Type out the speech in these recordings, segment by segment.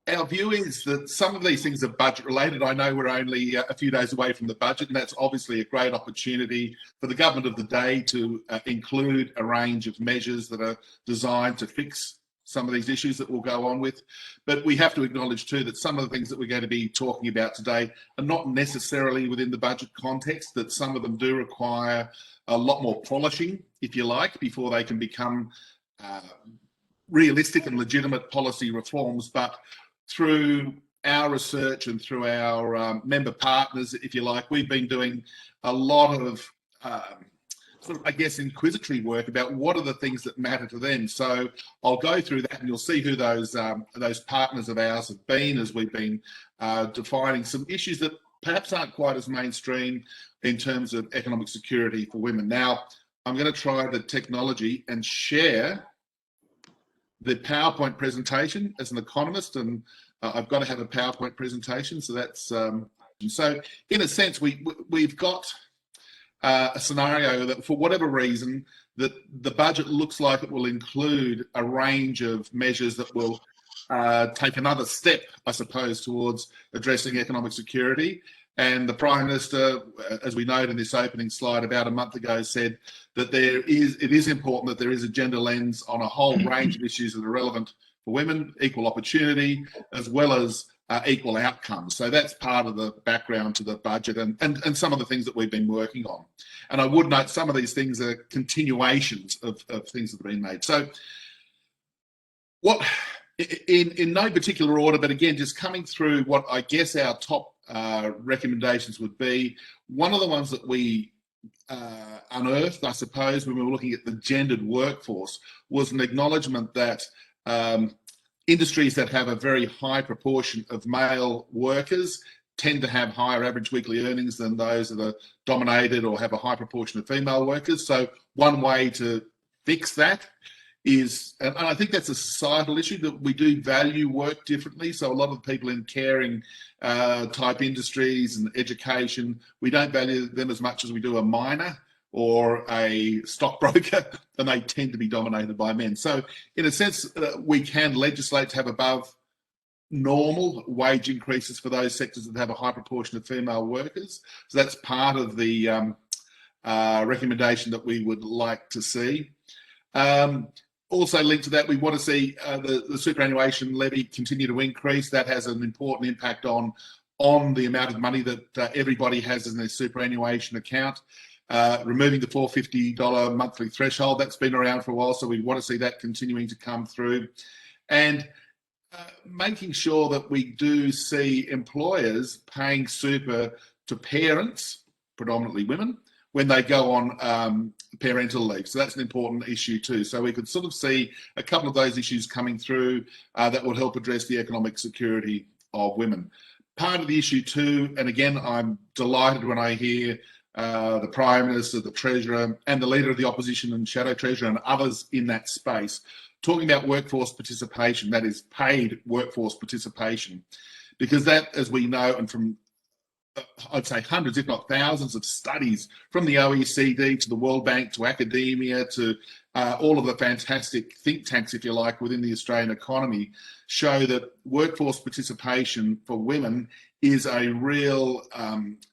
Our view is that some of these things are budget related. I know we're only a few days away from the budget, and that's obviously a great opportunity for the government of the day to include a range of measures that are designed to fix some of these issues that we'll go on with. But we have to acknowledge too that some of the things that we're going to be talking about today are not necessarily within the budget context, that some of them do require a lot more polishing, if you like, before they can become realistic and legitimate policy reforms. But through our research and through our member partners, if you like, we've been doing a lot of sort of, I guess, inquisitory work about what are the things that matter to them. So I'll go through that and you'll see who those partners of ours have been as we've been defining some issues that perhaps aren't quite as mainstream in terms of economic security for women. Now, I'm going to try the technology and share the PowerPoint presentation as an economist, and I've got to have a PowerPoint presentation, so that's so in a sense we've got a scenario that for whatever reason that the budget looks like it will include a range of measures that will take another step, I suppose, towards addressing economic security. And the Prime Minister, as we noted in this opening slide about a month ago, said that it is important that there is a gender lens on a whole range of issues that are relevant for women, equal opportunity, as well as equal outcomes. So that's part of the background to the budget and some of the things that we've been working on. And I would note some of these things are continuations of things that have been made. So what, in no particular order, but again, just coming through what I guess our top recommendations would be, one of the ones that we unearthed, I suppose, when we were looking at the gendered workforce was an acknowledgement that industries that have a very high proportion of male workers tend to have higher average weekly earnings than those that are dominated or have a high proportion of female workers. So one way to fix that is, and I think that's a societal issue, that we do value work differently. So a lot of people in caring type industries and education, we don't value them as much as we do a miner or a stockbroker, and they tend to be dominated by men. So in a sense, we can legislate to have above normal wage increases for those sectors that have a high proportion of female workers. So that's part of the recommendation that we would like to see. Also linked to that, we want to see the superannuation levy continue to increase. That has an important impact on the amount of money that everybody has in their superannuation account. Removing the $450 monthly threshold, that's been around for a while, so we want to see that continuing to come through. And making sure that we do see employers paying super to parents, predominantly women, when they go on parental leave. So that's an important issue too. So we could sort of see a couple of those issues coming through that will help address the economic security of women. Part of the issue too, and again, I'm delighted when I hear the Prime Minister, the Treasurer, and the Leader of the Opposition and Shadow Treasurer and others in that space talking about workforce participation, that is paid workforce participation, because that, as we know, and from I'd say hundreds, if not thousands of studies from the OECD to the World Bank to academia to all of the fantastic think tanks, if you like, within the Australian economy, show that workforce participation for women is a real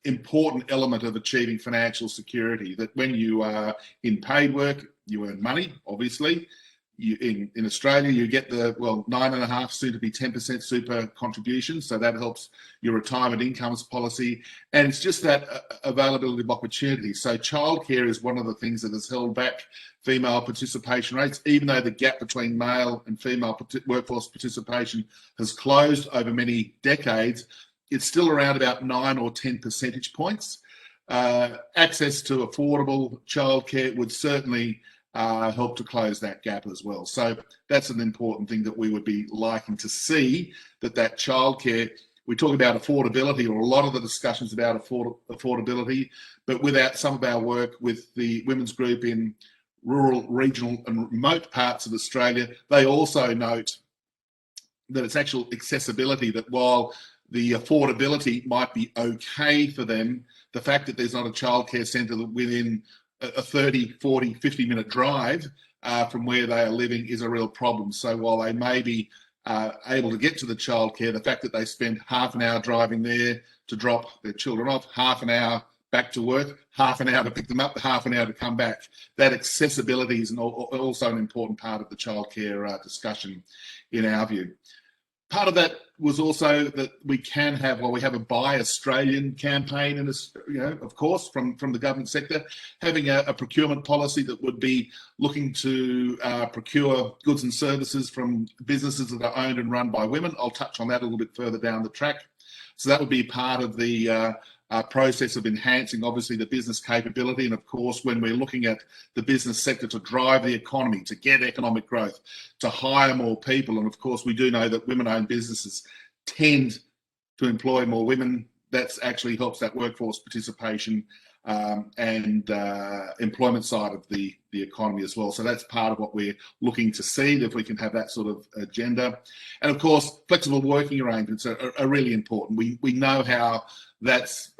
important element of achieving financial security. That when you are in paid work, you earn money, obviously. In Australia, you get the 9.5%, soon to be 10% super contribution, so that helps your retirement incomes policy, and it's just that availability of opportunity. So childcare is one of the things that has held back female participation rates, even though the gap between male and female workforce participation has closed over many decades. It's still around about 9 or 10 percentage points. Access to affordable childcare would certainly help to close that gap as well. So that's an important thing that we would be liking to see, that childcare, we talk about affordability, or a lot of the discussions about affordability, but without some of our work with the women's group in rural, regional and remote parts of Australia, they also note that it's actual accessibility, that while the affordability might be okay for them, the fact that there's not a childcare centre within a 30, 40, 50-minute drive from where they are living is a real problem. So while they may be able to get to the childcare, the fact that they spend half an hour driving there to drop their children off, half an hour back to work, half an hour to pick them up, half an hour to come back. That accessibility is also an important part of the childcare discussion, in our view. Part of that was also that we can have, well, we have a Buy Australian campaign, and of course, from the government sector, having a procurement policy that would be looking to procure goods and services from businesses that are owned and run by women. I'll touch on that a little bit further down the track. So that would be part of the process of enhancing, obviously, the business capability. And of course, when we're looking at the business sector to drive the economy, to get economic growth, to hire more people, and of course, we do know that women-owned businesses tend to employ more women. That actually helps that workforce participation and employment side of the economy as well. So that's part of what we're looking to see, if we can have that sort of agenda. And of course, flexible working arrangements are really important. We know how that's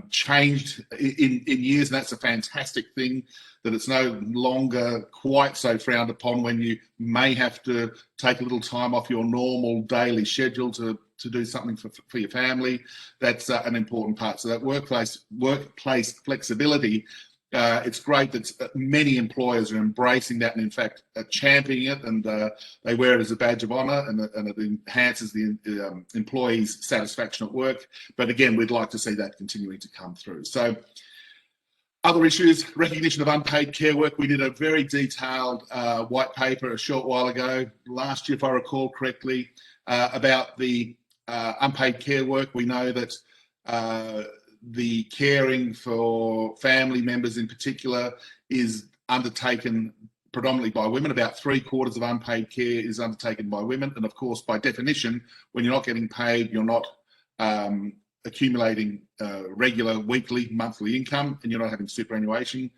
changed in years, and that's a fantastic thing, that it's no longer quite so frowned upon when you may have to take a little time off your normal daily schedule to do something for your family. That's an important part. So that workplace flexibility, it's great that many employers are embracing that and in fact championing it, and they wear it as a badge of honour, and it enhances the employees' satisfaction at work. But again, we'd like to see that continuing to come through. So other issues, recognition of unpaid care work. We did a very detailed white paper a short while ago, last year if I recall correctly, about the unpaid care work. We know that the caring for family members in particular is undertaken predominantly by women. About 3/4 of unpaid care is undertaken by women. And of course, by definition, when you're not getting paid, you're not accumulating regular weekly, monthly income, and you're not having superannuation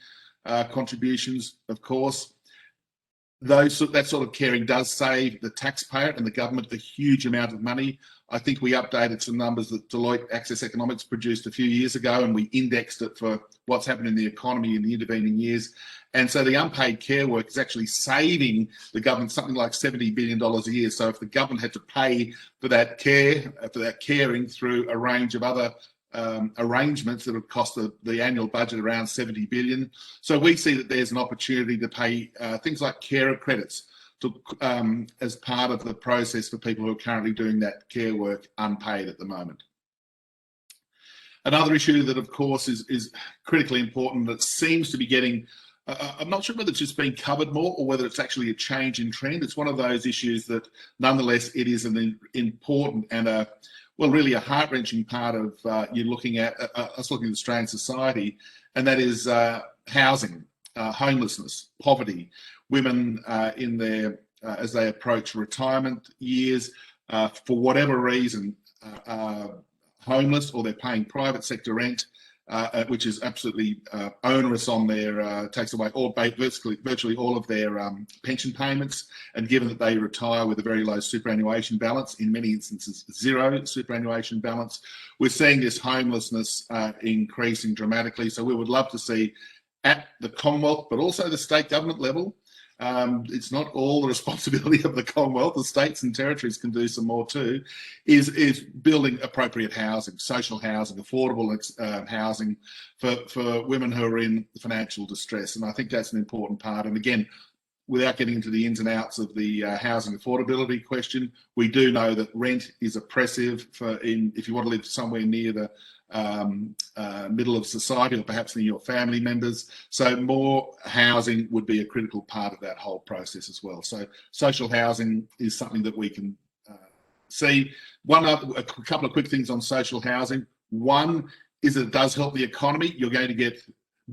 contributions, of course. That sort of caring does save the taxpayer and the government a huge amount of money. I think we updated some numbers that Deloitte Access Economics produced a few years ago, and we indexed it for what's happened in the economy in the intervening years. And so the unpaid care work is actually saving the government something like $70 billion a year. So if the government had to pay for that care, for that caring through a range of other arrangements, that would cost the annual budget around $70 billion. So we see that there's an opportunity to pay things like carer credits as part of the process for people who are currently doing that care work unpaid at the moment. Another issue that, of course, is critically important, that seems to be getting, I'm not sure whether it's just been covered more or whether it's actually a change in trend. It's one of those issues that, nonetheless, it is an important and really a heart-wrenching part of you looking at us looking at Australian society, and that is housing, homelessness, poverty, women in their as they approach retirement years, for whatever reason, homeless, or they're paying private sector rent, which is absolutely onerous on their, takes away virtually all of their pension payments. And given that they retire with a very low superannuation balance, in many instances zero superannuation balance, we're seeing this homelessness increasing dramatically. So we would love to see, at the Commonwealth, but also the state government level, it's not all the responsibility of the Commonwealth, the states and territories can do some more too, is building appropriate housing, social housing, affordable housing for women who are in financial distress. And I think that's an important part. And again, without getting into the ins and outs of the housing affordability question, we do know that rent is oppressive if you want to live somewhere near the middle of society, or perhaps near your family members. So more housing would be a critical part of that whole process as well. So social housing is something that we can see. A couple of quick things on social housing. One is that it does help the economy. You're going to get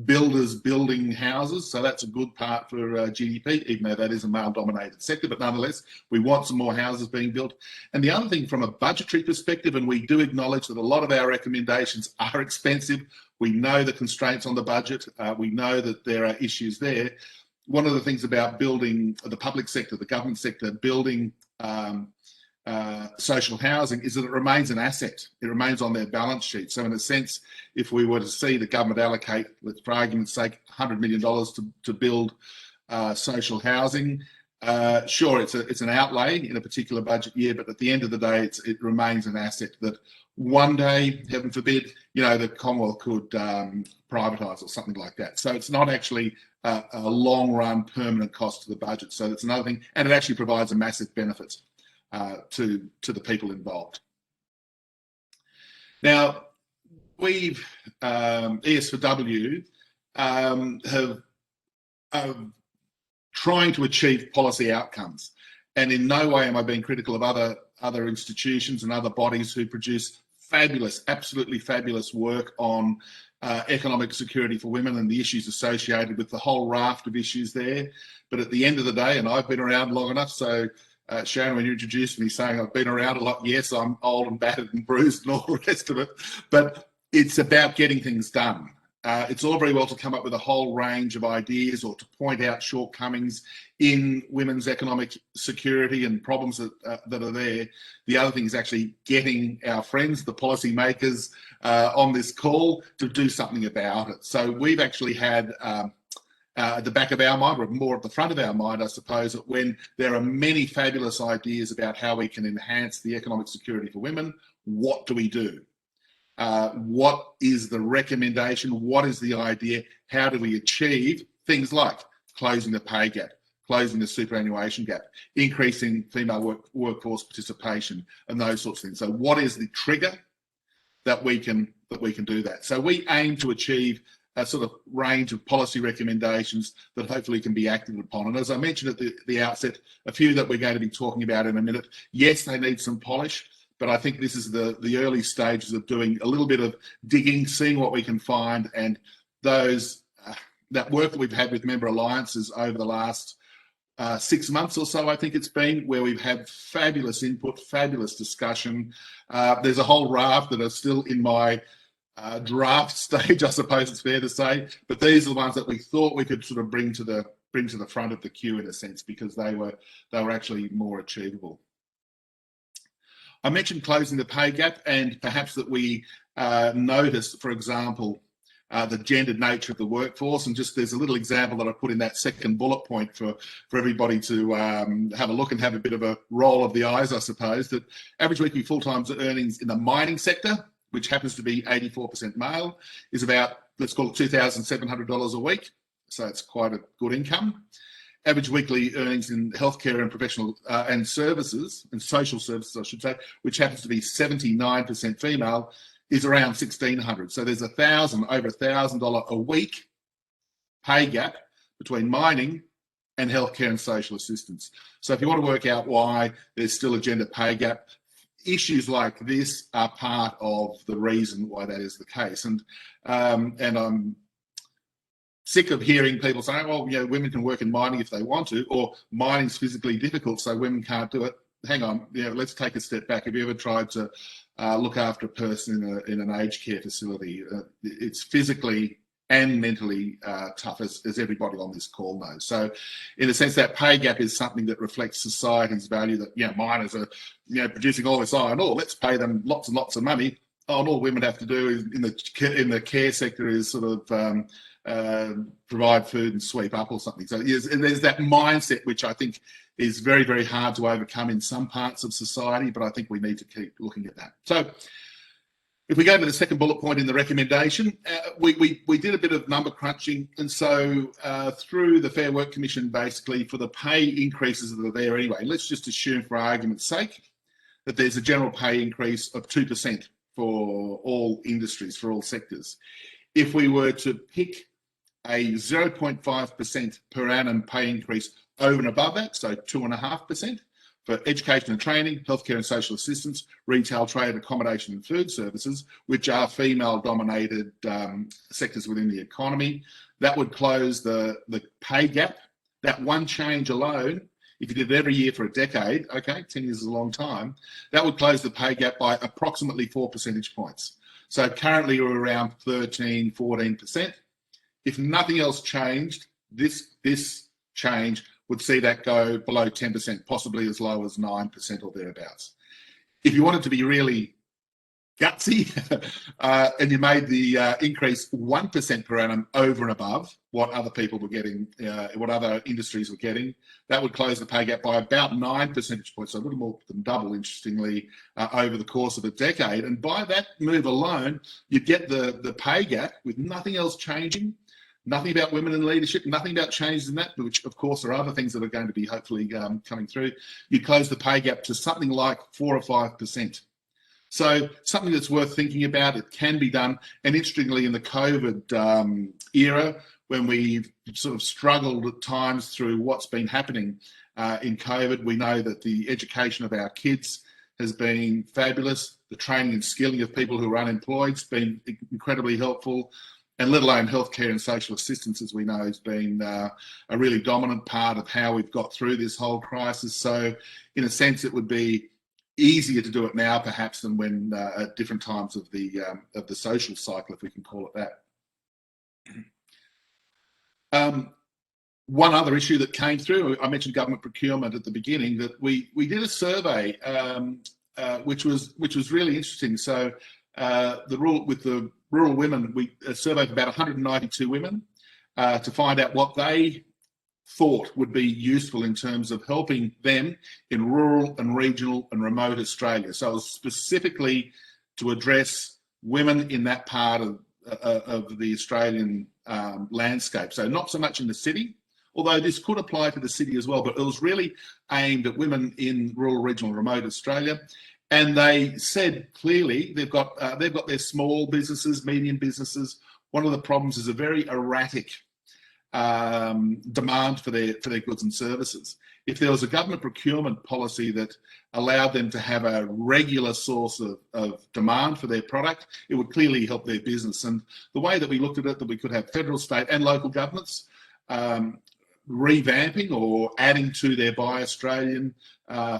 builders building houses, so that's a good part for GDP, even though that is a male-dominated sector. But nonetheless, we want some more houses being built. And the other thing, from a budgetary perspective, and we do acknowledge that a lot of our recommendations are expensive. We know the constraints on the budget. We know that there are issues there. One of the things about building the public sector, the government sector, building social housing, is that it remains an asset. It remains on their balance sheet. So in a sense, if we were to see the government allocate, for argument's sake, $100 million to build social housing, Sure, it's an outlay in a particular budget year, but at the end of the day, it remains an asset that one day, heaven forbid, the Commonwealth could privatise or something like that. So it's not actually a long-run permanent cost to the budget. So that's another thing, and it actually provides a massive benefit to the people involved. Now, we've eS4W have trying to achieve policy outcomes, and in no way am I being critical of other institutions and other bodies who produce fabulous, absolutely fabulous work on economic security for women and the issues associated with the whole raft of issues there. But at the end of the day, and I've been around long enough, so Sharon, when you introduced me saying I've been around a lot, yes, I'm old and battered and bruised and all the rest of it, but it's about getting things done. It's all very well to come up with a whole range of ideas or to point out shortcomings in women's economic security and problems that are there. The other thing is actually getting our friends, the policymakers on this call, to do something about it. So we've actually had at the back of our mind, or more at the front of our mind, I suppose, that when there are many fabulous ideas about how we can enhance the economic security for women, what do we do? What is the recommendation? What is the idea? How do we achieve things like closing the pay gap, closing the superannuation gap, increasing female workforce participation, and those sorts of things? So what is the trigger that we can do that? So we aim to achieve a sort of range of policy recommendations that hopefully can be acted upon. And as I mentioned at the outset, a few that we're going to be talking about in a minute, yes, they need some polish, but I think this is the early stages of doing a little bit of digging, seeing what we can find, and that work that we've had with member alliances over the last 6 months or so, I think it's been, where we've had fabulous input, fabulous discussion. There's a whole raft that are still in my draft stage, I suppose it's fair to say, but these are the ones that we thought we could sort of bring to the front of the queue in a sense, because they were actually more achievable. I mentioned closing the pay gap, and perhaps that we notice, for example, the gendered nature of the workforce. And just there's a little example that I put in that second bullet point for everybody to have a look and have a bit of a roll of the eyes, I suppose, that average weekly full-time earnings in the mining sector, which happens to be 84% male, is about, let's call it $2,700 a week. So it's quite a good income. Average weekly earnings in healthcare and professional and services, and social services, I should say, which happens to be 79% female, is around $1,600. So there's over $1,000 a week pay gap between mining and healthcare and social assistance. So if you want to work out why there's still a gender pay gap, issues like this are part of the reason why that is the case. And I'm sick of hearing people saying, well, women can work in mining if they want to, or mining's physically difficult, so women can't do it. Hang on, let's take a step back. Have you ever tried to look after a person in an aged care facility? It's physically and mentally tough, as everybody on this call knows. So in a sense, that pay gap is something that reflects society's value that, miners are, producing all this iron ore. Let's pay them lots and lots of money. Oh, and all women have to do is, in the care sector, is sort of provide food and sweep up or something. So there's that mindset, which I think is very, very hard to overcome in some parts of society, but I think we need to keep looking at that. So if we go to the second bullet point in the recommendation, we did a bit of number crunching. And so through the Fair Work Commission, basically, for the pay increases that are there anyway, let's just assume for argument's sake that there's a general pay increase of 2% for all industries, for all sectors. If we were to pick a 0.5% per annum pay increase over and above that, so 2.5%, for education and training, healthcare and social assistance, retail, trade, accommodation and food services, which are female-dominated sectors within the economy, that would close the pay gap. That one change alone, if you did it every year for a decade, okay, 10 years is a long time, that would close the pay gap by approximately 4 percentage points. So currently we're around 13, 14%. If nothing else changed, this change would see that go below 10%, possibly as low as 9% or thereabouts. If you wanted to be really gutsy, and you made the increase 1% per annum over and above what other people were getting, what other industries were getting, that would close the pay gap by about 9 percentage points, so a little more than double, interestingly, over the course of a decade. And by that move alone, you get the pay gap with nothing else changing, nothing about women in leadership, nothing about changes in that, which of course are other things that are going to be hopefully coming through. You close the pay gap to something like 4 or 5%. So something that's worth thinking about. It can be done. And interestingly, in the COVID era, when we've sort of struggled at times through what's been happening in COVID, we know that the education of our kids has been fabulous. The training and skilling of people who are unemployed has been incredibly helpful. And let alone healthcare and social assistance, as we know, has been a really dominant part of how we've got through this whole crisis. So in a sense, it would be easier to do it now, perhaps, than when at different times of the social cycle, if we can call it that. One other issue that came through, I mentioned government procurement at the beginning, that we did a survey which was really interesting. So with the rural women, we surveyed about 192 women to find out what they thought would be useful in terms of helping them in rural and regional and remote Australia. So it was specifically to address women in that part of the Australian landscape. So not so much in the city, although this could apply to the city as well, but it was really aimed at women in rural, regional, and remote Australia. And they said clearly they've got their small businesses, medium businesses. One of the problems is a very erratic demand for their goods and services. If there was a government procurement policy that allowed them to have a regular source of demand for their product, it would clearly help their business. And the way that we looked at it, that we could have federal, state and local governments revamping or adding to their Buy Australian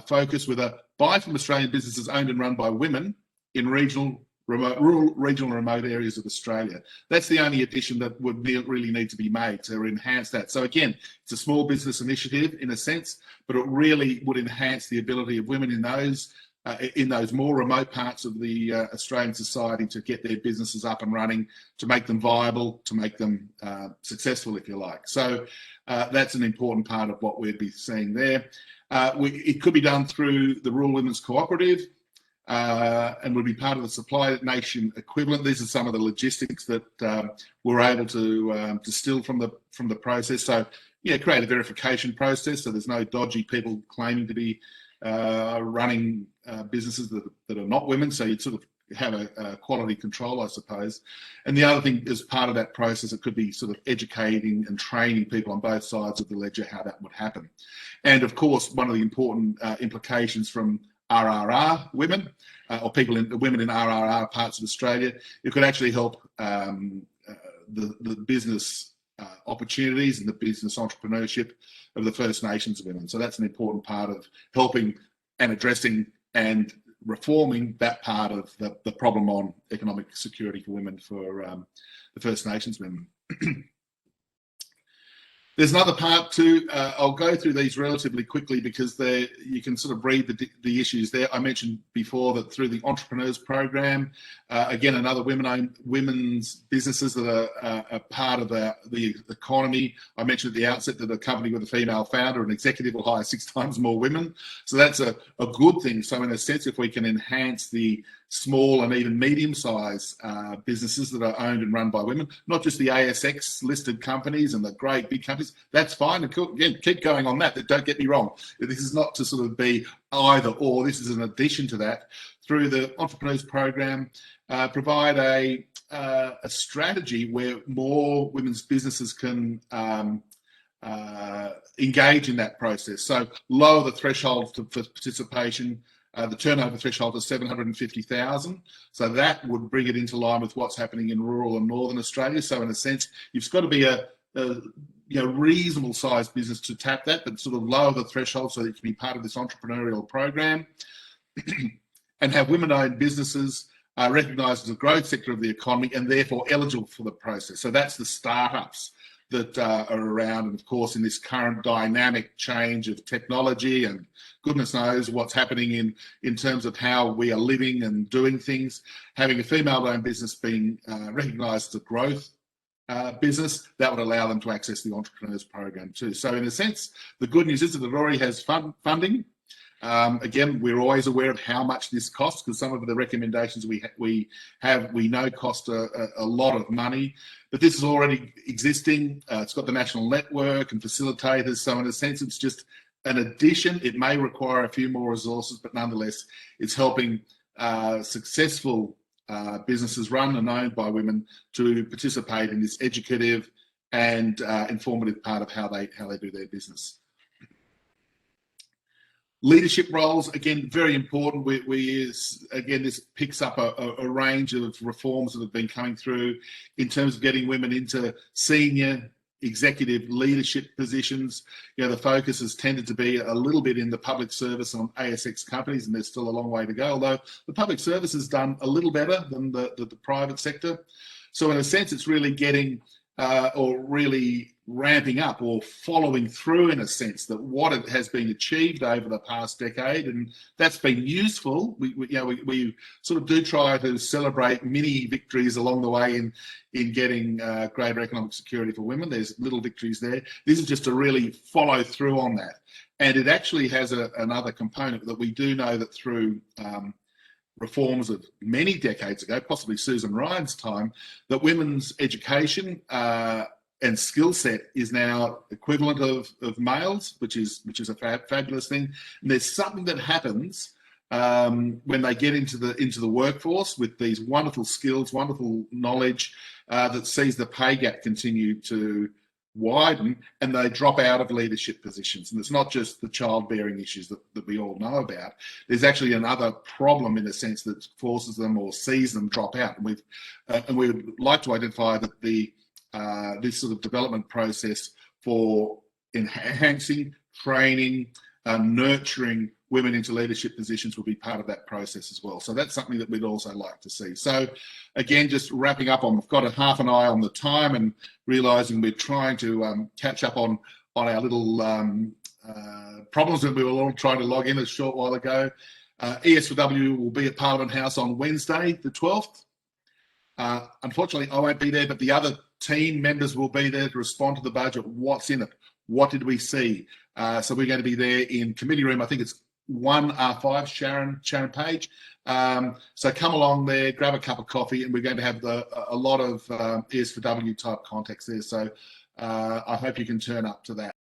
focus with a buy from Australian businesses owned and run by women in rural, regional and remote areas of Australia. That's the only addition that would really need to be made to enhance that. So again, it's a small business initiative in a sense, but it really would enhance the ability of women in those more remote parts of the Australian society to get their businesses up and running, to make them viable, to make them successful, if you like. So that's an important part of what we'd be seeing there. It could be done through the Rural Women's Cooperative and would be part of the Supply Nation equivalent. These are some of the logistics that we're able to distill from the process. So, yeah, create a verification process so there's no dodgy people claiming to be running businesses that are not women. So you'd sort of have a quality control, I suppose. And the other thing, as part of that process, it could be sort of educating and training people on both sides of the ledger how that would happen. And of course, one of the important implications from RRR women or women in RRR parts of Australia, it could actually help the business opportunities and the business entrepreneurship of the First Nations women. So that's an important part of helping and addressing and reforming that part of the problem on economic security for women for the First Nations women. There's another part too. I'll go through these relatively quickly because you can sort of read the issues there. I mentioned before that through the Entrepreneurs Program, again, another women's businesses that are a part of the economy. I mentioned at the outset that a company with a female founder and executive will hire 6 times more women. So that's a good thing. So in a sense, if we can enhance the small and even medium-sized businesses that are owned and run by women, not just the ASX listed companies and the great big companies, that's fine. And again, keep going on that. Don't get me wrong. This is not to sort of be either or. This is an addition to that. Through the Entrepreneurs Program, provide a strategy where more women's businesses can engage in that process. So lower the threshold for participation, the turnover threshold is 750,000. So that would bring it into line with what's happening in rural and northern Australia. So in a sense, you've got to be a reasonable sized business to tap that, but sort of lower the threshold so that you can be part of this entrepreneurial program and have women-owned businesses recognised as a growth sector of the economy and therefore eligible for the process. So that's the startups. that are around. And of course, in this current dynamic change of technology, and goodness knows what's happening in terms of how we are living and doing things, having a female-owned business being recognised as a growth business, that would allow them to access the Entrepreneurs Program too. So in a sense, the good news is that it already has funding. Again, we're always aware of how much this costs, because some of the recommendations we know cost a lot of money, but this is already existing. It's got the national network and facilitators, so in a sense it's just an addition. It may require a few more resources, but nonetheless it's helping successful businesses run and owned by women to participate in this educative and informative part of how they do their business. Leadership roles, again, very important. Again, this picks up a range of reforms that have been coming through in terms of getting women into senior executive leadership positions. You know, the focus has tended to be a little bit in the public service on ASX companies, and there's still a long way to go, although the public service has done a little better than the private sector. So in a sense, it's really getting or really ramping up or following through, in a sense, that what it has been achieved over the past decade, and that's been useful. We sort of do try to celebrate mini victories along the way in getting greater economic security for women. There's little victories there. This is just to really follow through on that. And it actually has another component that we do know that through reforms of many decades ago, possibly Susan Ryan's time, that women's education and skill set is now equivalent of males, which is a fabulous thing. And there's something that happens when they get into the workforce with these wonderful skills, wonderful knowledge, that sees the pay gap continue to widen, and they drop out of leadership positions. And it's not just the childbearing issues that we all know about. There's actually another problem, in a sense, that forces them or sees them drop out. And we would like to identify that this sort of development process for enhancing, training, nurturing women into leadership positions will be part of that process as well. So that's something that we'd also like to see. So again, just wrapping up on, we've got a half an eye on the time and realising we're trying to catch up on our little problems that we were all trying to log in a short while ago. eS4W will be at Parliament House on Wednesday, the 12th. Unfortunately, I won't be there, but the other team members will be there to respond to the budget. What's in it? What did we see? So we're going to be there in committee room. I think it's 1R5, Sharon Page. So come along there, grab a cup of coffee, and we're going to have a lot of eS4W type context there. So I hope you can turn up to that.